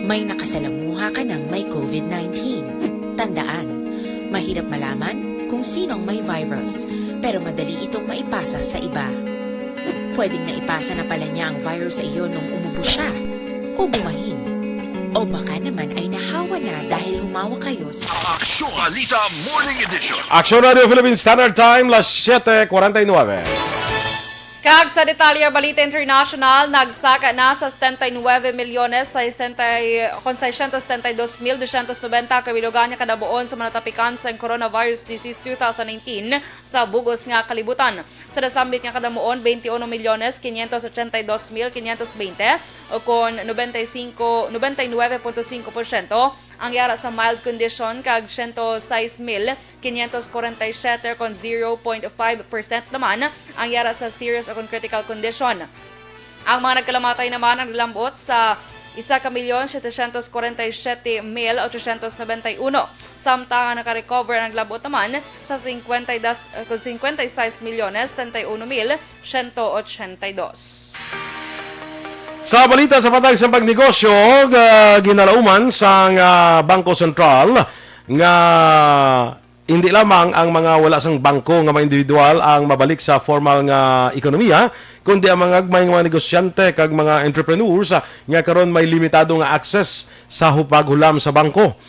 may nakasalamuha ka ng may COVID-19. Tandaan, mahirap malaman kung sino ang may virus, pero madali itong maipasa sa iba. Pwedeng naipasa na pala niya ang virus sa iyo nung umubo siya o bumahin. O baka naman ay nahawa na dahil humawa kayo sa Aksyon Balita Morning Edition. Aksyon Radio Philippine Standard Time, las 7:49. Kag sa detalye Balita International, nagsaka na sa 79 milyones sa 672,290 kabilugan niya kadabuon sa manatapikan sa coronavirus disease 2019 sa bugos nga kalibutan. Sa nasambit nga kadamuon 21 milyones 582,520 o kon 99.5% ang yara sa mild condition kag 106,547 kon 0.5% naman ang yara sa serious o kon critical condition. Ang mga nagkalamatay naman ang naglambot sa 1,747,891 samtang ang nakarecover ang naglambot naman sa 56,31,182. Sa balita sa patag sa pagnegosyo, ginalauman sa Bangko Sentral nga hindi lamang ang mga wala sang bangko nga mga individual ang mabalik sa formal nga ekonomiya, kundi ang mga mga negosyante kag mga entrepreneurs nga karon may limitado nga access sa hupag-hulam sa bangko.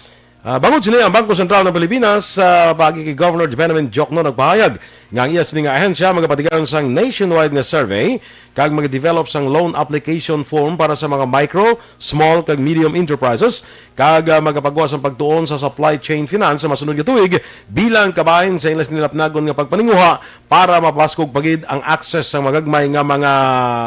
Bangod sila ang Bangko Sentral ng Pilipinas sa pagi kay Governor Benjamin Jokno nagpahayag nga ang iya sining ahensya magapatigan sang nationwide nga survey kag mag-develop sang loan application form para sa mga micro, small kag medium enterprises kag magapagawa sang pagtuon sa supply chain finance sa masunod nga tuig bilang kabahin sa ilas nilapnagon nga pagpaninguha para mapaskog pagid ang access sa magagmay nga mga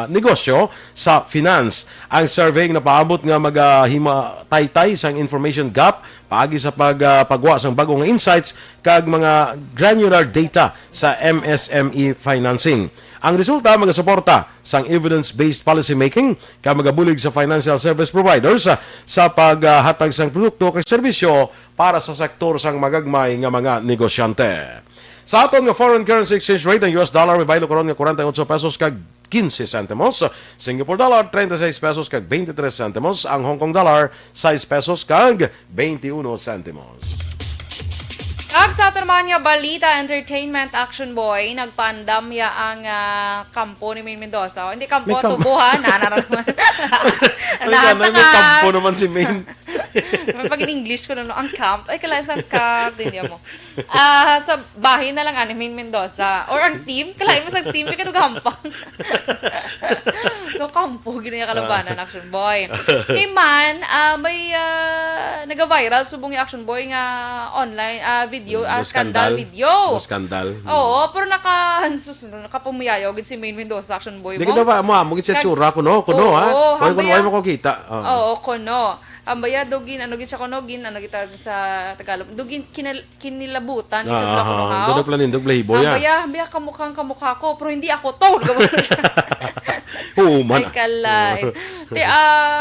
negosyo sa finance. Ang survey na paabot nga magahima-taytay sang information gap paagi sa pagwa sang bagong insights kag mga granular data sa MSME financing. Ang resulta magasuporta sang evidence-based policy making kag magabulig sa financial service providers sa paghatag sang produkto kag serbisyo para sa sektor sang magagmay nga mga negosyante. Sa aton nga foreign currency exchange rate, ang US dollar may baylo karon nga 48 pesos kag 15 centimos, Singapore dollar 36 pesos kag 23 centimos, ang Hong Kong dollar 6 pesos kag 21 centimos. Kag sa ato naman nga balita, entertainment action boy, nagpandamya ang kampo ni Maine Mendoza. Hindi kampo, tubuhan. Nanaraman. May kampo naman si Maine. Pag in English ko na, ang camp. Ay, kailangan sa camp. Hindi mo. Sa bahay na lang ni Maine Mendoza. Or ang team. Kailangan mo sa team. May gampang. So, kampo. Ginaya kalabanan, action boy. Kay man, may nag-viral subong yung action boy nga online video, skandal video. Skandal. Oo, pero nakapumiyayaw gid si Maine Mendoza action boy mo. Di kita ba mo gid sa tsura kuno ha. Wala mo ko kita. Oo, kuno. Ambaya dugin ano gid siya kuno gin ano kita sa Tagalog. Dugin kinilabutan gid siya kuno ha. Doon planin dog lahibo ya. Ambaya kamukha ko pero hindi ako to. Oo man. Ay kalay.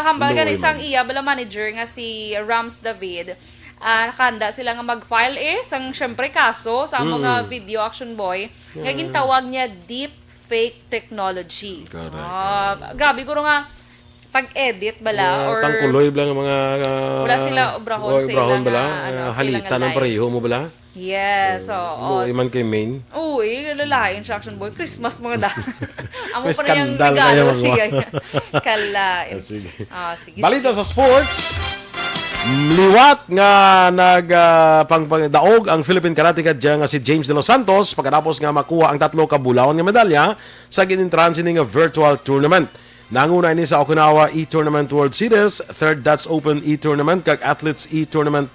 Hambal gan isang iya bala manager nga si Rams David. Nakanda sila nga mag-file sang syempre kaso sa mga video action boy nga gintawag niya deep fake technology. Grabe ko nga pag-edit bala or tangkuloy bala nga mga wala sila obrahon sa ilang bala halita ng pareho mo bala. Yes, so iman kay Maine. Uy, lalain siya action boy. Christmas mga da. Amo pa na yung skandal regalo siya. Kalain. Sige. Sige. Balita sa sports. Liwat nga pangdaog ang Philippine Karate Kid nga si James De Los Santos pagkatapos nga makuha ang 3 kabulawon nga medalya sa ginintransi nga virtual tournament. Nanguna ini sa Okinawa E-Tournament World Series, 3rd Dutch Open E-Tournament kag Athletes E-Tournament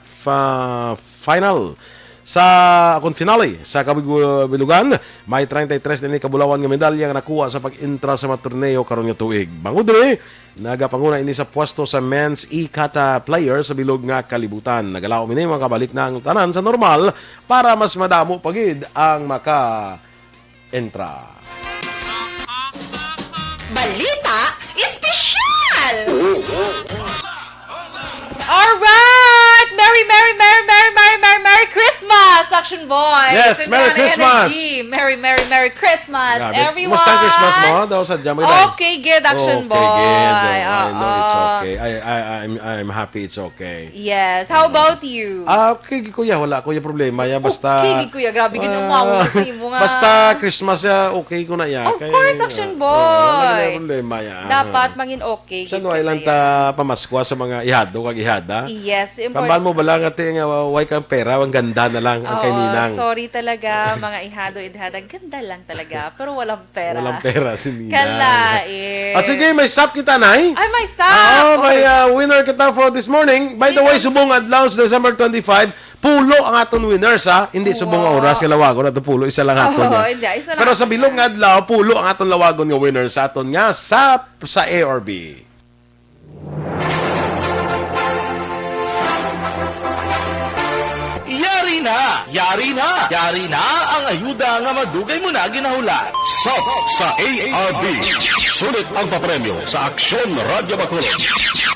final. Sa finale sa kabilugan, may 33 din kabulawan nga medalya nga nakuha sa pag-intra sa mga torneo karon nga tuig. Bangod diri, nagapanguna ini sa pwesto sa men's e-kata player sa bilog nga kalibutan. Nagalaw ini makabalik na ang tanan sa normal para mas madamo pagid ang maka-entra. Balita Espesyal! Alright! Merry Christmas, Action Boy! Yes, Merry Christmas! Merry Christmas, everyone! Kumusta ang Christmas mo? Daw sa Jamaica. Okay, good, Action Boy! I know it's okay. I'm happy it's okay. Yes, how about you? Okay, kuya, wala kuya problema ya basta. Okay, kuya, grabe ginawa mo sa imo nga. Basta Christmas ya, okay ko na ya. Of course, Action Boy! Wala problema ya. Dapat mangin okay. Sa no ilang ta pamaskwa sa mga ihado kag ihada. Yes, important. Kambal mo bala nga nga way kang pera, ang ganda na lang ang kay ninang. Sorry talaga, mga ihado-idhada. Ganda lang talaga, pero walang pera. Walang pera si ninang. Kalain. Sige, may sap kita, nay. Ay, may sap! May winner kita for this morning. By the way, subong adlaw sa December 25, pulo ang aton winners, ha? Hindi subong nga oras sa lawagon at pulo, isa lang aton niya. Isa lang. Pero sa bilog nga adlaw, pulo ang aton lawagon nga winners sa aton nga sap sa A or B. Yari na ang ayuda nga madugay mo na ginahula. Sa ARB, sulit ang papremyo sa Aksyon Radyo Bacolod.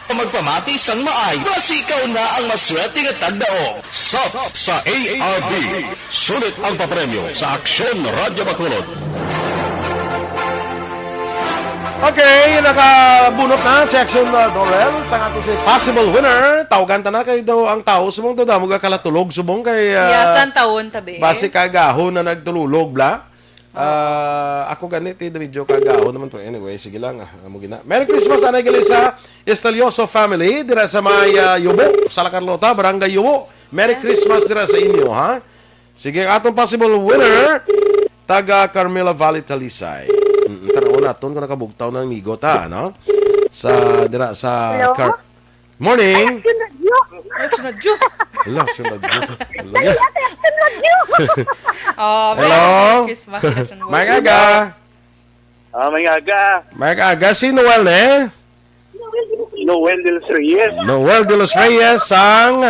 Magpamati sang maay, basi ikaw na ang maswerte nga tagdaog. Sa ARB, sulit ang papremyo sa Aksyon Radyo Bacolod. Okay, nakabunot na si Aksyon Dorel sa ato si possible winner. Tawagan ta na kay daw ang tao subong daw mo kalatulog subong kay Yastan taon tabi. base kagahon na nagtululog bla. Ako ganit the video kagahon naman to. Anyway, sige lang amo gina. Merry Christmas anay gali sa Estelioso family dira sa may Yubo, Sala Carlota, Barangay Yubo. Merry Christmas dira sa inyo, ha? Sige, atong possible winner taga Carmela Valley Talisay. Tanaw naton kung nakabugtaw ng migo ta, no? Sa dira sa Morning. Aksyon Radio. Hello, Aksyon Radio. Hello. Christmas Aksyon Boy. May aga. May aga si Noel Noel de los Reyes. Noel de los Reyes ang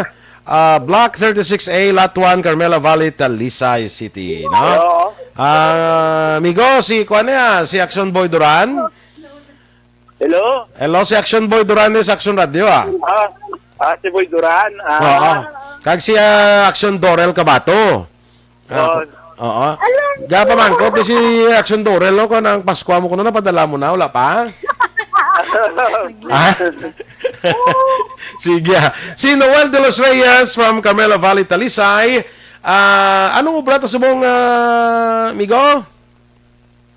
Block 36A, Lot 1, Carmela Valley, Talisay City, no? Amigo, si si Aksyon Boy Duran. Hello, si Aksyon Boy Duran sa Aksyon Radio, Si Boy Duran. Oo. Kag si Aksyon Dorel Cabatu. Oo. Gapa man ko si Aksyon Dorel no kung ang Pasko mo kuno napadala mo na wala pa. Sige. Si Noel de los Reyes from Carmela Valley, Talisay. Anong obra ta subong amigo?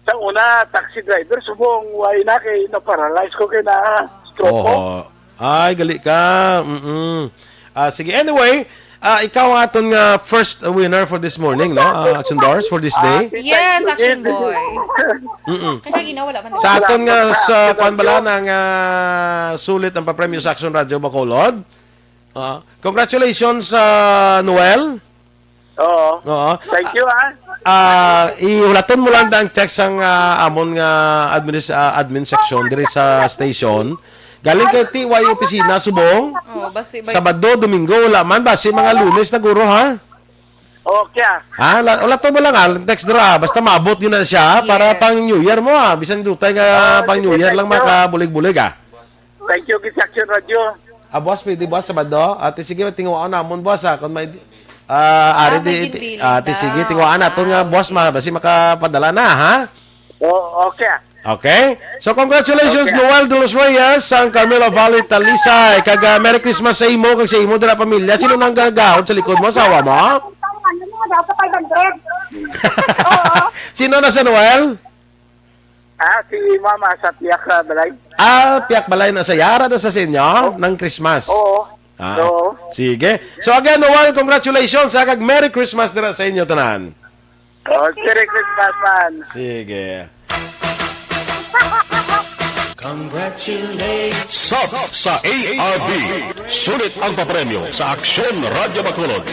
Sa una, taxi driver, subong way na kay na-paralyze ko kay na stroke. Ay, gali ka. Sige, anyway, ikaw ang aton first winner for this morning, no? Action Doors for this day. Yes, Aksyon Boy. Kaya ginawa man. Sa aton nga sa kuan bala ng sulit ang papremyo sa Action Radio Bacolod. Congratulations Noel. Oo. Thank you, Ihulaton mo lang ang text ang amon nga admin section diri sa station. Galing kay TY opisina subong. Basi Sabado, Domingo, wala man basi mga Lunes na guro ha. Okay. Ulaton mo lang text dira basta maabot yun na siya para pang New Year mo bisan dutay nga pang New Year lang makabulig-bulig Thank you, Action Radio. Boss, pwede boss Sabado. Ate sige tinguan namon boss kung may sige, tingwaan nato nga boss basi makapadala na ha. Okay? So congratulations Noel de los Reyes ang Carmela Valley Talisay. Kag Merry Christmas sa imo kag sa imo dira pamilya. Sino nang gagahon sa likod mo? Asawa mo? Sino na sa Noel? Si Mama sa Piak Balay. Piak Balay na sa Yara na sa inyo ng Christmas. Oo. Sige. So again, Noel, congratulations kag Merry Christmas dira sa inyo tanan. Merry Christmas, man. Sige. Congratulations. Sa ARB, sulit ang papremyo sa Aksyon Radio Bacolod.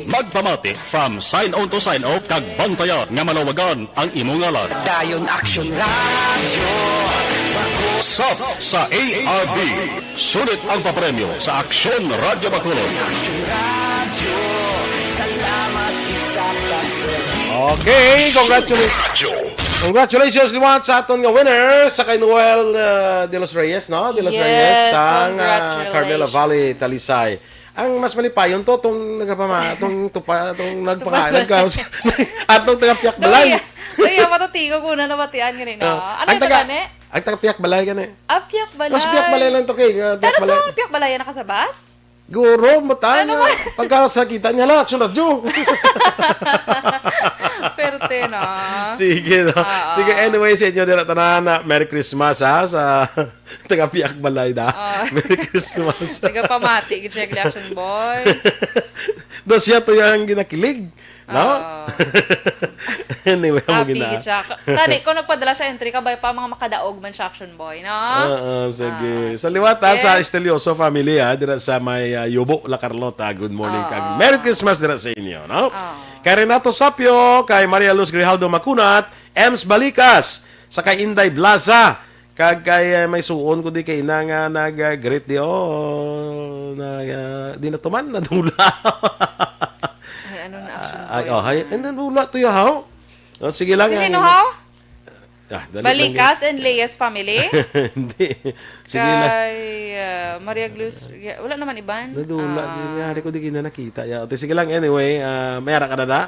Magpamati from sign on to sign off kag bantayan nga malawagan ang imong ngalan. Dayon Aksyon Radio. Sa ARB, sulit ang papremyo sa Aksyon Radio Bacolod. Salamat sa Okay, congratulations liwat sa aton nga winner sa kay Noel de los Reyes, no? De los Reyes sang Carmela Valley, Talisay. Ang mas malipayon to tong nagpangalan ka atong taga Piak Balay. Ay, matatigo ko na nabatian ganito. Ano ito gani? Ang taga Piak Balay gani. Piak Balay. Mas Piak Balay lang to kay Piak Balay. Ano to Piak Balay na nakasabat? Guro mo tayo. Pagkasakita niya lang, Aksyon Radio. Perte na. Sige na. Sige, anyway, sa inyo din na Merry Christmas sa taga Piak Balay da. Merry Christmas. Taga pamati, check Action Boy. Dos siya to yung ginakilig. No? Anyway, mo gina. Tani, kung nagpadala siya entry ka, ba pa mga makadaog man siya Action Boy, no? Sige. Sa liwat sa Estelioso family dira sa may Yubo, La Carlota. Good morning kag Merry Christmas dira sa inyo, no? Kay Renato Sapio, kay Maria Luz Grijaldo Macunat, Ems Balikas, sa kay Inday Blaza, kag kay may suon ko di kay ina nga nag-greet di di na tuman, nadula. Ay, ano na action boy? Ay, hay, nadula to yahaw. Sige lang. Sino how? Dali Balikas and Leia's family? Hindi. Sige lang. Kay Maria Glus, wala naman iban. Nadula. Nangyari ko di kita nakita. Sige lang, anyway. Mayara ka na da?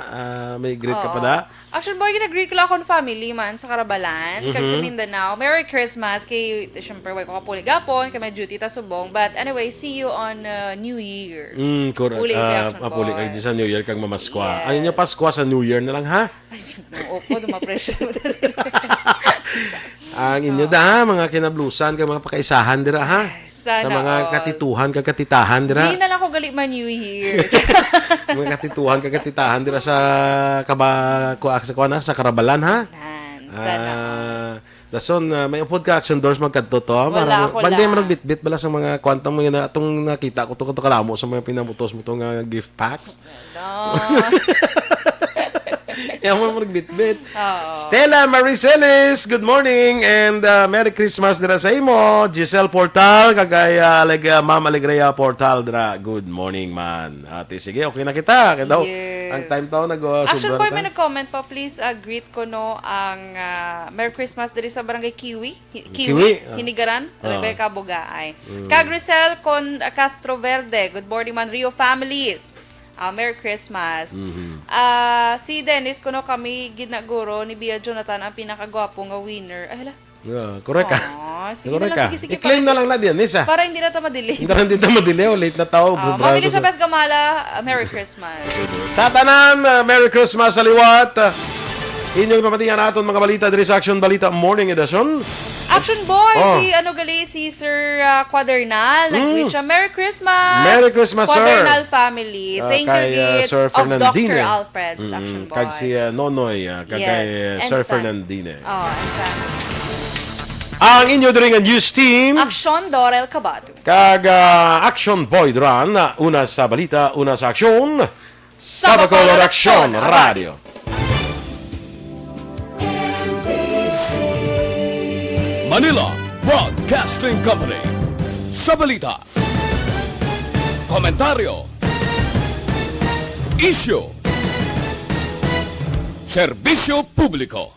May greet ka pa da? Action boy, ginag-greet ko lang akong family man sa Karabalan, kag sa Mindanao. Merry Christmas kay, syempre, way ko kapuli gapon, kay may duty ta subong. But anyway, see you on New Year. Correct. Uli kay Action Mapuli boy. kayo sa New Year kag mamaskwa. Yes. Ayun yung Paskwa sa New Year na lang, ha? Ay, opo, dumapresyo mo na sila. Ang inyo da, mga kinablusan, kag mga pakaisahan dira, ha? Sana sa mga all. katituhan, kag katitahan dira. Hindi na lang ko galit man New Year. Mga katituhan, kag katitahan dira sa sa Karabalan, ha? Sana. Dason, may upod ka action doors magkadto to. Wala ako Bandi lang. man nagbitbit bala sa mga kwantang mga atong nakita ko to kalamo sa mga pinamutos mo tong gift packs. No. Yan mo nagbitbit. Stella Maricelis, good morning and Merry Christmas dira sa imo. Giselle Portal kagay Ma'am Alegria Portal dira. Good morning man. Ate sige, okay na kita. Kaya daw ang time daw Action boy, may nag-comment pa, please greet ko no ang Merry Christmas diri sa Barangay Kiwi. Kiwi? Hinigaran, Rebecca Bugaay. Kag Grisel Castro Verde, good morning man Rio families. Merry Christmas. Si Dennis kuno kami ginaguro ni Bia Jonathan ang pinakagwapo nga winner. Ay hala. Correct ka. Sige Correct na lang, ka. sige. I-claim na lang na din, Nisa. Para hindi na ito madelay. Hindi na madili. Late na tao. Ma'am Elizabeth Gamala, Merry Christmas. Sa tanan, Merry Christmas sa liwat. Inyong ipapatihan natin mga balita diri sa Action Balita Morning Edition. Action boy, si Sir Quadernal, nag-reach siya. Merry Christmas! Merry Christmas, sir! Quadernal family. Thank you, Git, Sir of Dr. Fernandine. Alfred's Action boy. Kag si Nonoy, kagay Yes, Sir and Fernandine. and Ang inyo diri nga news team. Aksyon, Dorel, Cabatu. Kag Action Boy Duran, una sa balita, una sa aksyon. Sa Bacolod Aksyon Radio. Manila Broadcasting Company. Sa balita, komentaryo, isyu, serbisyo publiko.